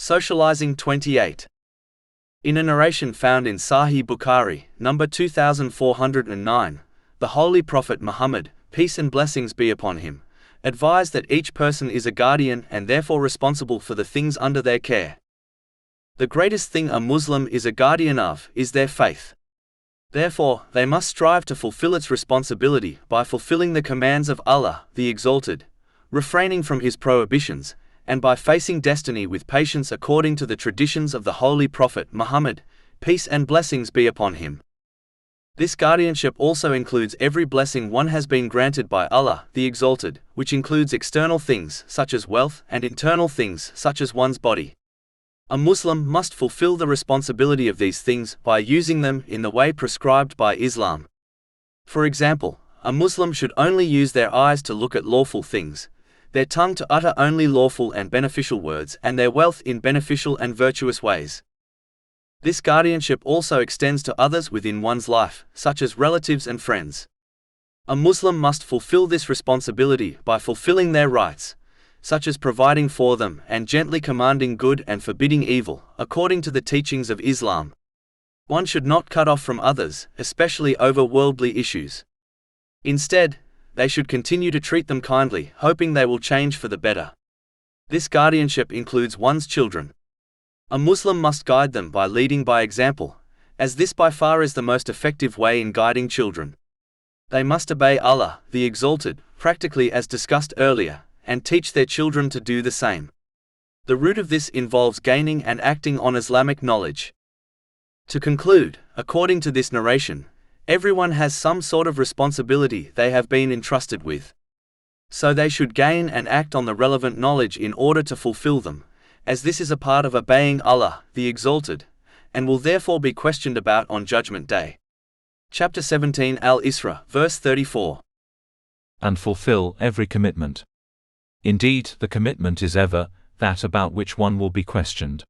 Socializing 28. In a narration found in Sahih Bukhari, number 2409, the Holy Prophet Muhammad, peace and blessings be upon him, advised that each person is a guardian and therefore responsible for the things under their care. The greatest thing a Muslim is a guardian of is their faith. Therefore, they must strive to fulfill its responsibility by fulfilling the commands of Allah, the Exalted, refraining from His prohibitions, and by facing destiny with patience according to the traditions of the Holy Prophet Muhammad, peace and blessings be upon him. This guardianship also includes every blessing one has been granted by Allah, the Exalted, which includes external things such as wealth and internal things such as one's body. A Muslim must fulfill the responsibility of these things by using them in the way prescribed by Islam. For example, a Muslim should only use their eyes to look at lawful things, their tongue to utter only lawful and beneficial words, and their wealth in beneficial and virtuous ways. This guardianship also extends to others within one's life, such as relatives and friends. A Muslim must fulfill this responsibility by fulfilling their rights, such as providing for them and gently commanding good and forbidding evil, according to the teachings of Islam. One should not cut off from others, especially over worldly issues. Instead, they should continue to treat them kindly, hoping they will change for the better. This guardianship includes one's children. A Muslim must guide them by leading by example, as this by far is the most effective way in guiding children. They must obey Allah, the Exalted, practically as discussed earlier, and teach their children to do the same. The root of this involves gaining and acting on Islamic knowledge. To conclude, according to this narration, everyone has some sort of responsibility they have been entrusted with. So they should gain and act on the relevant knowledge in order to fulfill them, as this is a part of obeying Allah, the Exalted, and will therefore be questioned about on Judgment Day. Chapter 17 Al-Isra, verse 34. And fulfill every commitment. Indeed, the commitment is ever that about which one will be questioned.